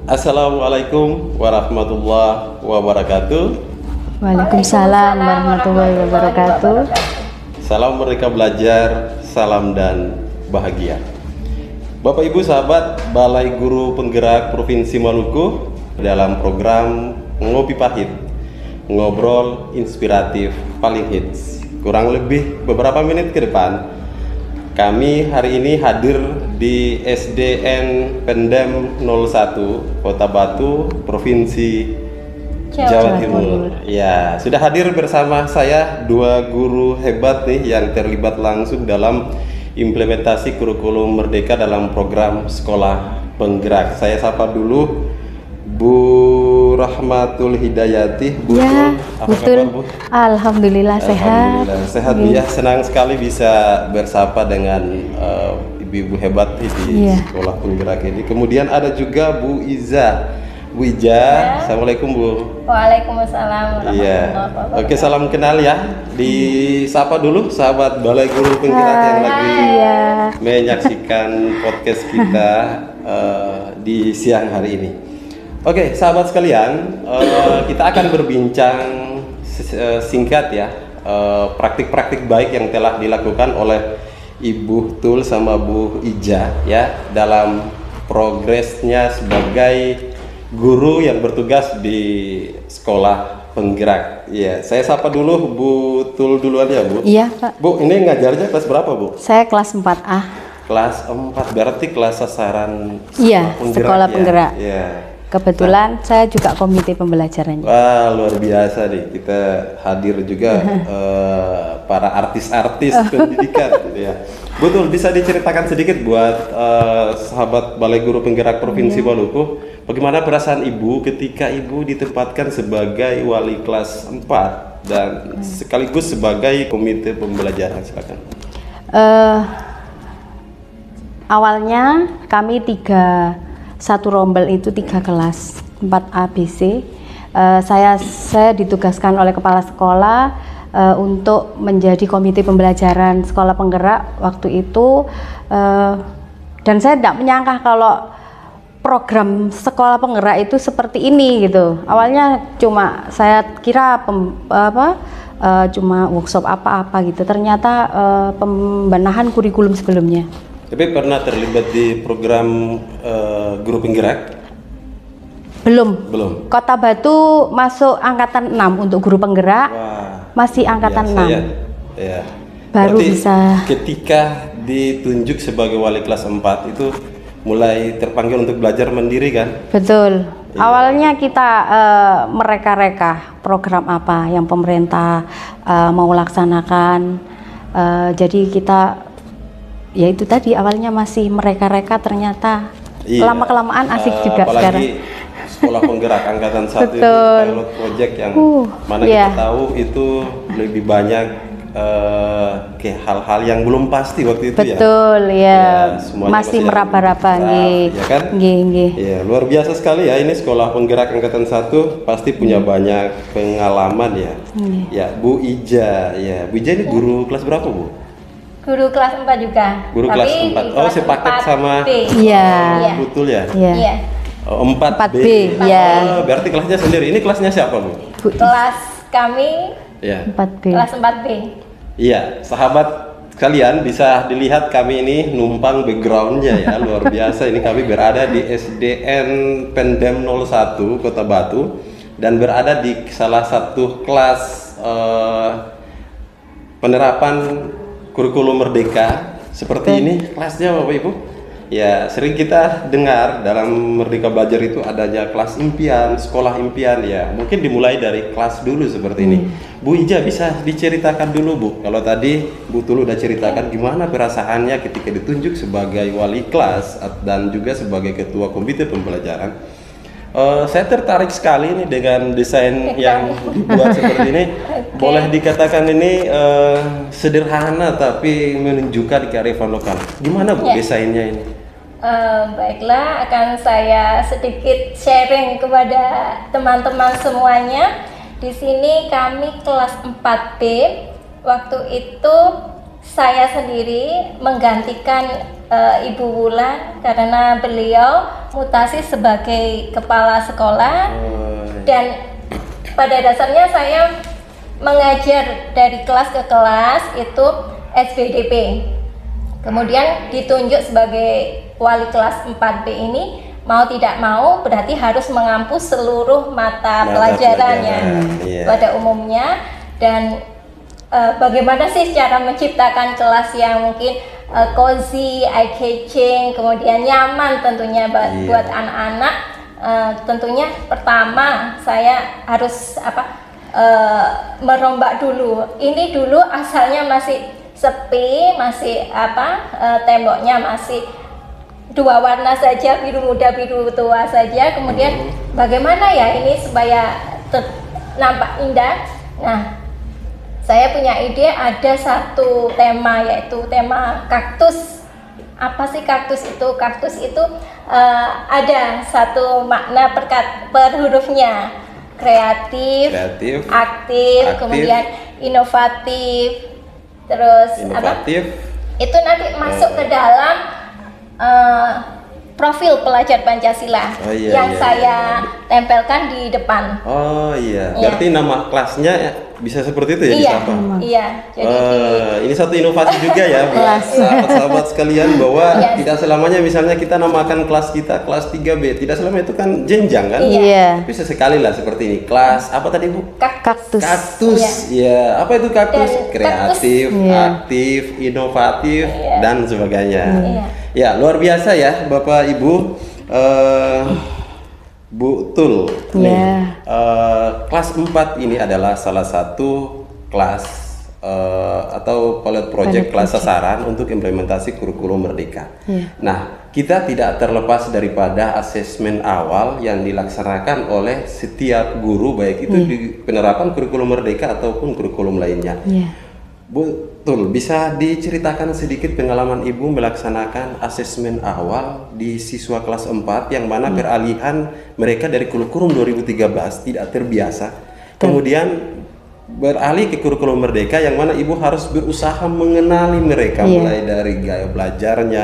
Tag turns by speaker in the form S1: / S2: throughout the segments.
S1: Assalamualaikum warahmatullahi wabarakatuh.
S2: Waalaikumsalam warahmatullahi wabarakatuh.
S1: Salam Merdeka Belajar, salam dan bahagia. Bapak Ibu sahabat Balai Guru Penggerak Provinsi Maluku, dalam program Ngopi Pahit, ngobrol inspiratif paling hits. Kurang lebih beberapa menit ke depan, kami hari ini hadir di SDN Pendem 01 Kota Batu, Provinsi Jawa Timur. Ya, sudah hadir bersama saya dua guru hebat nih yang terlibat langsung dalam implementasi kurikulum Merdeka dalam program Sekolah Penggerak. Saya sapa dulu Bu Rahmatul Hidayati. Bu,
S2: ya,
S1: apa
S2: betul.
S1: kabar, Bu?
S2: Alhamdulillah sehat.
S1: Alhamdulillah sehat, Bu ya. Senang sekali bisa bersapa dengan ibu-ibu hebat di Sekolah Penggerak ini. Kemudian ada juga Bu Iza. Bu Ija, ya. Assalamualaikum Bu.
S3: Waalaikumsalam
S1: warahmatullahi wabarakatuh. Oke, salam kenal ya. Disapa dulu sahabat Balai Guru Penggerak yang lagi menyaksikan podcast kita di siang hari ini. Oke, sahabat sekalian, kita akan berbincang singkat ya, praktik-praktik baik yang telah dilakukan oleh Ibu Tul sama Bu Ija ya dalam progresnya sebagai guru yang bertugas di Sekolah Penggerak. Ya, saya sapa dulu Bu Tul duluan ya, Bu.
S2: Iya, Pak.
S1: Bu, ini ngajarnya kelas berapa, Bu?
S2: Saya kelas 4A.
S1: Kelas 4, berarti kelas sasaran
S2: Sekolah Penggerak.
S1: Ya.
S2: Kebetulan saya juga komite pembelajarannya.
S1: Wah, luar biasa nih. Kita hadir juga para artis-artis pendidikan gitu ya. Betul, bisa diceritakan sedikit buat sahabat Balai Guru Penggerak Provinsi Maluku, bagaimana perasaan Ibu ketika Ibu ditempatkan sebagai wali kelas 4 dan sekaligus sebagai komite pembelajaran? Silakan.
S2: Awalnya kami satu rombel itu 3 kelas 4 ABC. Saya ditugaskan oleh kepala sekolah untuk menjadi komite pembelajaran Sekolah Penggerak waktu itu, dan saya tidak menyangka kalau program Sekolah Penggerak itu seperti ini gitu. Awalnya saya kira cuma workshop apa-apa gitu. Ternyata pembenahan kurikulum sebelumnya.
S1: Tapi pernah terlibat di program Guru Penggerak?
S2: Belum. Kota Batu masuk angkatan 6 untuk guru penggerak. Wah, masih angkatan 6.
S1: Ya.
S2: Baru
S1: berarti
S2: bisa.
S1: Ketika ditunjuk sebagai wali kelas 4 itu mulai terpanggil untuk belajar mandiri kan?
S2: Betul. Iya. Awalnya kita mereka-reka program apa yang pemerintah mau laksanakan. Jadi kita ya itu tadi awalnya masih mereka-reka, ternyata lama-kelamaan asik juga sekarang.
S1: Sekolah Penggerak angkatan 1 itu pilot project yang mana kita tahu itu lebih banyak hal-hal yang belum pasti waktu itu.
S2: Betul ya. Masih meraba-raba
S1: ya kan? Ya, luar biasa sekali ya, ini Sekolah Penggerak angkatan 1 pasti punya banyak pengalaman ya. Ya, Bu Ija ya. Bu Ija ini guru kelas berapa, Bu?
S3: Guru kelas 4 juga.
S1: Guru kelas 4. Oh, sepaket sama Betul ya?
S3: Iya.
S1: 4B.
S2: Ya.
S1: Berarti kelasnya sendiri. Ini kelasnya siapa, Bu?
S3: Kelas kami
S2: 4B.
S3: Kelas 4B.
S1: Iya, sahabat kalian bisa dilihat kami ini numpang backgroundnya ya, luar biasa. Ini kami berada di SDN Pendem 01 Kota Batu dan berada di salah satu kelas penerapan kurikulum Merdeka seperti ini kelasnya, Bapak Ibu. Ya, sering kita dengar dalam Merdeka Belajar itu adanya kelas impian, sekolah impian ya. Mungkin dimulai dari kelas dulu seperti ini. Bu Ija, bisa diceritakan dulu, Bu. Kalau tadi Bu Tul udah ceritakan gimana perasaannya ketika ditunjuk sebagai wali kelas dan juga sebagai ketua komite pembelajaran. Saya tertarik sekali nih dengan desain yang dibuat seperti ini. Boleh dikatakan ini sederhana tapi menunjukkan kearifan lokal. Gimana, Bu, desainnya ini?
S3: Baiklah, akan saya sedikit sharing kepada teman-teman semuanya. Di sini kami kelas 4B. Waktu itu saya sendiri menggantikan Ibu Wulan karena beliau mutasi sebagai kepala sekolah, dan pada dasarnya saya mengajar dari kelas ke kelas itu SBDP. Kemudian ditunjuk sebagai wali kelas 4B ini, mau tidak mau berarti harus mengampus seluruh mata pelajarannya pada umumnya. Dan bagaimana sih cara menciptakan kelas yang mungkin cozy, eye-catching, kemudian nyaman tentunya buat anak-anak. Tentunya pertama saya harus merombak dulu. Ini dulu asalnya masih sepi, masih temboknya masih dua warna saja, biru muda, biru tua saja. Kemudian bagaimana ya ini supaya nampak indah. Nah, saya punya ide, ada satu tema, yaitu tema kaktus. Apa sih kaktus itu? Kaktus itu ada satu makna per hurufnya. Kreatif, aktif, kemudian inovatif, terus itu nanti masuk ke dalam profil pelajar Pancasila yang saya tempelkan di depan.
S1: Oh iya, berarti nama kelasnya bisa seperti itu ya?
S3: Iya. Jadi
S1: ini satu inovasi juga ya buat sahabat-sahabat sekalian, bahwa tidak selamanya misalnya kita namakan kelas kita kelas 3B, tidak selamanya itu kan jenjang kan?
S2: Iya.
S1: Bisa sekali lah seperti ini. Kelas apa tadi Bu?
S2: Kaktus.
S1: Kaktus. Iya. Apa itu kaktus? Kreatif, aktif, inovatif dan sebagainya. Ya, luar biasa ya Bapak Ibu. Bu Tul, kelas 4 ini adalah salah satu kelas atau pilot project kelas sasaran untuk implementasi kurikulum Merdeka. Nah, kita tidak terlepas daripada asesmen awal yang dilaksanakan oleh setiap guru, baik itu di penerapan kurikulum Merdeka ataupun kurikulum lainnya. Bu Tul, bisa diceritakan sedikit pengalaman Ibu melaksanakan asesmen awal di siswa kelas 4 yang mana peralihan mereka dari kurikulum 2013 tidak terbiasa, kemudian beralih ke kurikulum Merdeka yang mana Ibu harus berusaha mengenali mereka mulai dari gaya belajarnya,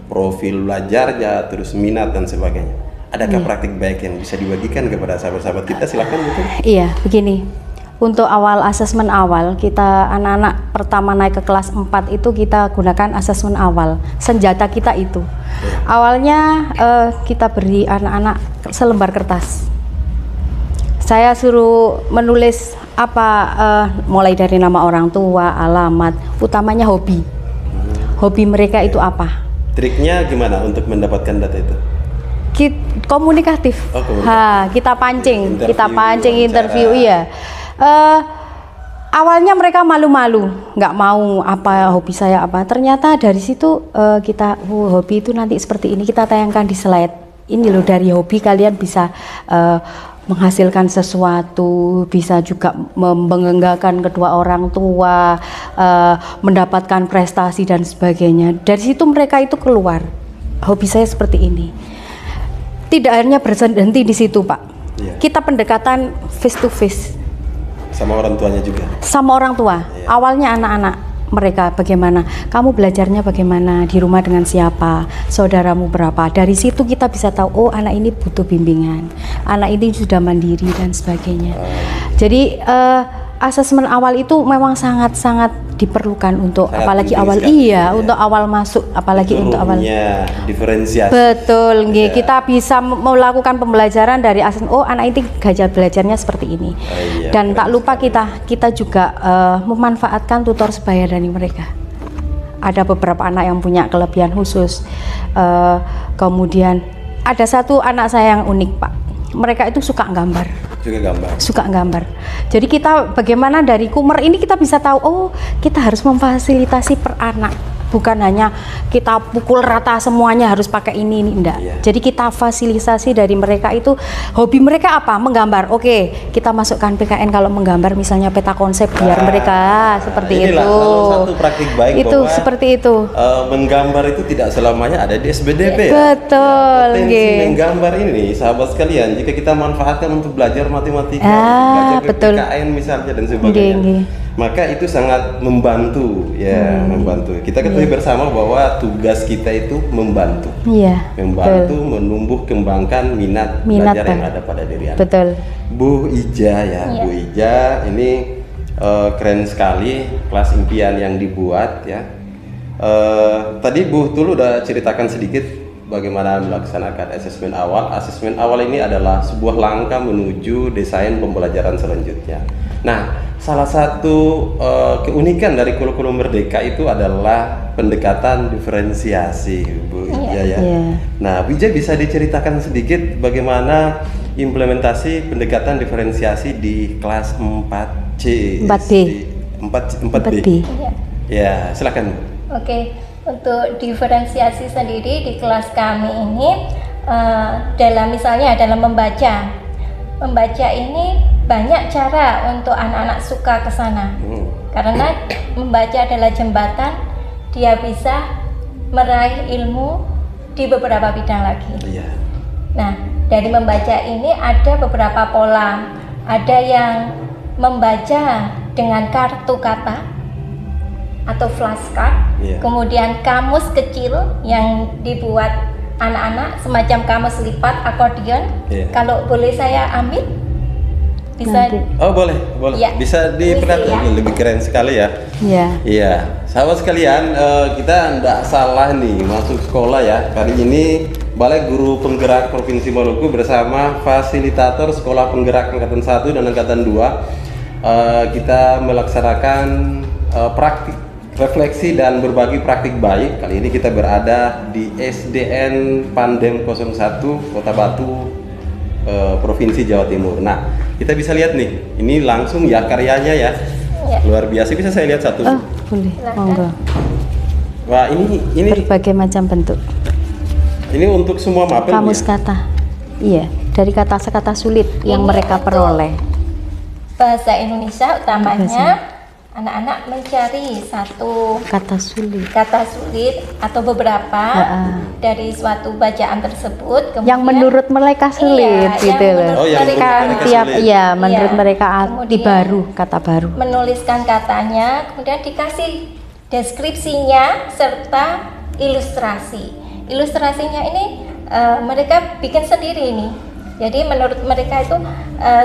S1: profil belajarnya, terus minat dan sebagainya. Adakah praktik baik yang bisa dibagikan kepada sahabat-sahabat kita? Silakan Bu Tul. Iya,
S2: begini. Untuk awal asesmen awal, kita anak-anak pertama naik ke kelas 4 itu kita gunakan asesmen awal. Senjata kita itu. Awalnya kita beri anak-anak selembar kertas. Saya suruh menulis mulai dari nama orang tua, alamat, utamanya hobi. Hobi mereka itu apa?
S1: Triknya gimana untuk mendapatkan data itu?
S2: Komunikatif. Kita pancing, interview, iya. Awalnya mereka malu-malu, nggak mau hobi saya apa. Ternyata dari situ kita hobi itu nanti seperti ini, kita tayangkan di slide. Ini loh, dari hobi kalian bisa menghasilkan sesuatu, bisa juga membanggakan kedua orang tua, mendapatkan prestasi dan sebagainya. Dari situ mereka itu keluar, hobi saya seperti ini. Tidak hanya berhenti di situ Pak, kita pendekatan face to face.
S1: Sama orang tuanya juga?
S2: Sama orang tua. Awalnya anak-anak mereka bagaimana, kamu belajarnya bagaimana, di rumah dengan siapa, saudaramu berapa. Dari situ kita bisa tahu, oh anak ini butuh bimbingan, anak ini sudah mandiri dan sebagainya. Jadi asesmen awal itu memang sangat-sangat diperlukan untuk apalagi awal untuk awal masuk, apalagi itu untuk awal
S1: diferensiasi.
S2: Betul, kita bisa melakukan pembelajaran dari asesmen. Oh, anak ini gaya belajarnya seperti ini. Dan tak lupa kita juga memanfaatkan tutor sebaya dari mereka. Ada beberapa anak yang punya kelebihan khusus. Kemudian ada satu anak saya yang unik Pak. Mereka itu suka gambar. Suka gambar. Jadi kita bagaimana dari Kumer ini kita bisa tahu, oh kita harus memfasilitasi per anak, bukan hanya kita pukul rata semuanya harus pakai ini enggak. Jadi kita fasilitasi dari mereka itu, hobi mereka apa? Menggambar. Oke, kita masukkan PKN kalau menggambar misalnya peta konsep biar mereka seperti itu.
S1: Salah satu praktik baik
S2: itu seperti itu.
S1: Menggambar itu tidak selamanya ada di SBDP.
S2: Betul.
S1: Potensi menggambar ini sahabat sekalian, jika kita manfaatkan untuk belajar matematika, belajar PKN misalnya dan sebagainya. maka itu sangat membantu ya, membantu. Kita ketahui bersama bahwa tugas kita itu membantu.
S2: Iya.
S1: Membantu
S2: Betul.
S1: menumbuh kembangkan minat belajar yang ada pada diri anak.
S2: Betul.
S1: Bu Ija ya,
S3: Iya.
S1: Bu Ija ini keren sekali kelas impian yang dibuat ya. Tadi Bu Tul udah ceritakan sedikit bagaimana melaksanakan asesmen awal. Asesmen awal ini adalah sebuah langkah menuju desain pembelajaran selanjutnya. Nah, salah satu keunikan dari kurikulum Merdeka itu adalah pendekatan diferensiasi, Bu Ija ya.
S2: Iya.
S1: Nah, Bu Ija bisa diceritakan sedikit bagaimana implementasi pendekatan diferensiasi di kelas 4C,
S2: 4B.
S1: 4B.
S3: Iya.
S1: Ya, silakan.
S3: Oke, untuk diferensiasi sendiri di kelas kami ini dalam misalnya dalam membaca. Membaca ini banyak cara untuk anak-anak suka ke sana. Karena membaca adalah jembatan, dia bisa meraih ilmu di beberapa bidang lagi.
S1: Iya.
S3: Nah, dari membaca ini ada beberapa pola. Ada yang membaca dengan kartu kata atau flashcard,
S1: Iya.
S3: kemudian kamus kecil yang dibuat anak-anak semacam kamus lipat akordion.
S1: Iya.
S3: Kalau boleh saya ambil, bisa.
S2: Nanti.
S1: Oh, boleh, boleh.
S3: Iya.
S1: Bisa
S3: Ini
S1: diperlihatkan,
S3: ya.
S1: lebih keren sekali ya.
S2: Iya.
S1: Iya, sahabat sekalian, kita tidak salah nih masuk sekolah ya. Kali ini Balai Guru Penggerak Provinsi Maluku bersama fasilitator Sekolah Penggerak Angkatan 1 dan Angkatan 2 kita melaksanakan praktik refleksi dan berbagi praktik baik. Kali ini kita berada di SDN Pandem 01 Kota Batu, Provinsi Jawa Timur. Nah, kita bisa lihat nih, ini langsung ya karyanya ya.
S3: Ya.
S1: Luar biasa, bisa saya lihat satu.
S2: Oh, boleh.
S3: Silakan.
S2: Monggo.
S1: Wah, ini
S2: Berbagai macam bentuk.
S1: ini untuk semua mapel Bu,
S2: Kamus
S1: ya?
S2: kata. Iya, dari kata-kata sulit yang
S3: Ini
S2: mereka
S3: untuk
S2: peroleh.
S3: Bahasa Indonesia utamanya
S2: Bahasa.
S3: anak-anak mencari satu
S2: Kata sulit.
S3: kata sulit atau beberapa dari suatu bacaan tersebut, kemudian
S2: Yang menurut mereka sulit
S3: Iya,
S2: gitu
S3: yang
S2: loh.
S3: menurut
S1: Oh, yang menurut
S2: Kan
S1: mereka
S2: tiap
S1: sulit.
S2: iya, menurut
S3: Iya.
S2: mereka arti
S3: Kemudian
S2: baru, kata baru.
S3: menuliskan katanya, kemudian dikasih deskripsinya serta ilustrasi. Ilustrasinya ini mereka bikin sendiri nih. Jadi menurut mereka itu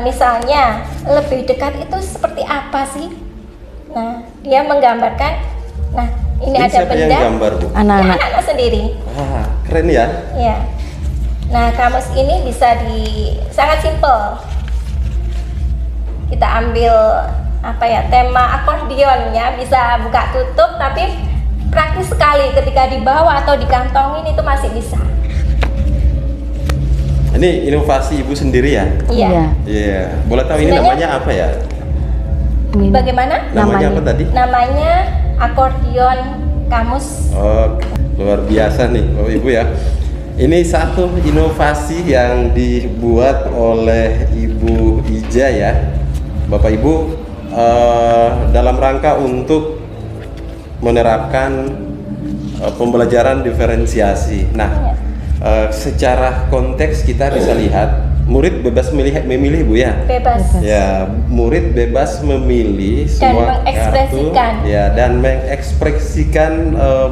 S3: misalnya lebih dekat itu seperti apa sih? Nah, dia menggambarkan. Nah, ini ada
S1: siapa yang
S3: benda.
S1: gambar Bu?
S3: Ya,
S2: Anak-anak.
S3: anak-anak sendiri.
S1: Wah, keren ya.
S3: Ya. Nah, kamus ini bisa sangat simpel. Kita ambil apa ya, tema akordionnya, bisa buka tutup, tapi praktis sekali ketika dibawa atau dikantongin itu masih bisa.
S1: Ini inovasi Ibu sendiri ya?
S3: Iya.
S1: Iya. Boleh tahu ini
S3: Sebenarnya-
S1: namanya apa ya?
S2: Ini
S3: Bagaimana?
S1: Namanya apa tadi?
S3: Namanya akordion kamus.
S1: Oh, luar biasa nih Bapak Ibu ya. Ini satu inovasi yang dibuat oleh Ibu Ija ya, Bapak Ibu, dalam rangka untuk menerapkan pembelajaran diferensiasi. Nah, secara konteks kita bisa lihat murid bebas memilih Bu ya.
S3: Bebas.
S1: Ya, murid bebas memilih
S3: Dan
S1: semua
S3: mengekspresikan.
S1: kartu, ya, dan mengekspresikan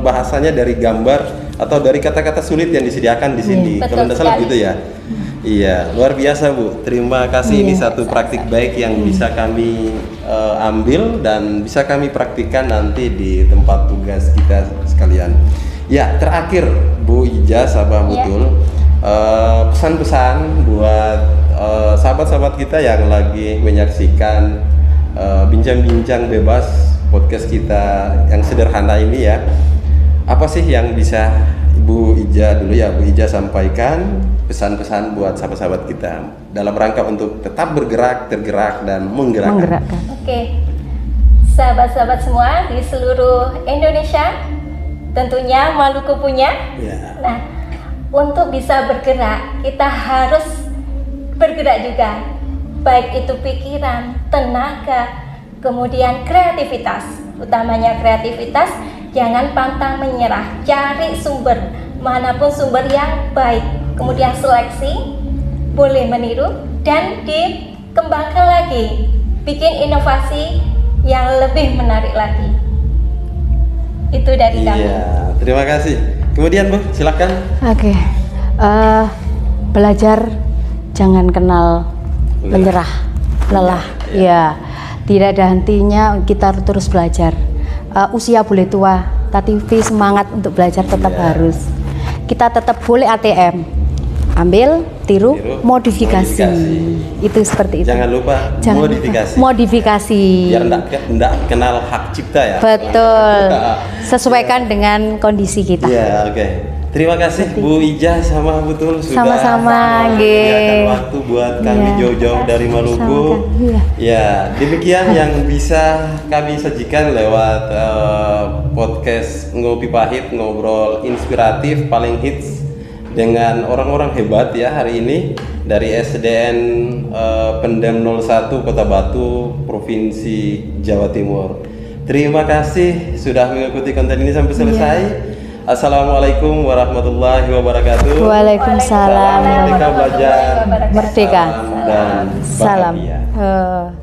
S1: bahasanya dari gambar atau dari kata-kata sulit yang disediakan di sini.
S3: Betul
S1: Kalau tidak salah
S3: sekali.
S1: gitu ya. Iya, luar biasa Bu. Terima kasih, ini satu praktik baik yang bisa kami ambil dan bisa kami praktikkan nanti di tempat tugas kita sekalian. Ya, terakhir Bu Ija, sahabat
S3: Ya.
S1: betul. Pesan-pesan buat sahabat-sahabat kita yang lagi menyaksikan bincang-bincang bebas podcast kita yang sederhana ini ya. Apa sih yang bisa Ibu Ija dulu ya, Bu Ija sampaikan pesan-pesan buat sahabat-sahabat kita dalam rangka untuk tetap bergerak, tergerak dan menggerakkan.
S2: menggerakkan.
S3: Oke. Sahabat-sahabat semua di seluruh Indonesia, tentunya Maluku punya.
S1: Ya.
S3: Nah, untuk bisa bergerak, kita harus bergerak juga. Baik itu pikiran, tenaga, kemudian kreativitas. Utamanya kreativitas, jangan pantang menyerah. Cari sumber, manapun sumber yang baik. Kemudian seleksi, boleh meniru, dan dikembangkan lagi. Bikin inovasi yang lebih menarik lagi. Itu dari kami.
S1: Iya, terima kasih. Kemudian Bu, silakan.
S2: Oke, belajar jangan kenal menyerah, lelah. Ya, tidak ada hentinya kita terus belajar. Usia boleh tua, tapi semangat untuk belajar tetap harus. Kita tetap boleh ATM, ambil, tiru, modifikasi. Itu seperti itu.
S1: Jangan lupa modifikasi.
S2: Modifikasi.
S1: Biar enggak kenal hak cipta ya.
S2: Betul. Sesuaikan dengan kondisi kita.
S1: Iya, oke. Terima kasih Bu Ijah sama Bu Tul sudah
S2: Sama-sama,
S1: menyediakan waktu buat kami
S2: Iya.
S1: jauh-jauh dari Maluku.
S2: Iya.
S1: Ya, demikian yang bisa kami sajikan lewat podcast Ngopi Pahit, ngobrol inspiratif paling hits dengan orang-orang hebat ya hari ini dari SDN Pendem 01 Kota Batu, Provinsi Jawa Timur. Terima kasih sudah mengikuti konten ini sampai selesai. Assalamualaikum warahmatullahi wabarakatuh.
S2: Waalaikumsalam.
S1: Salam merdeka belajar.
S2: Merdeka.
S1: Salam dan
S2: Salam.
S1: bahagia.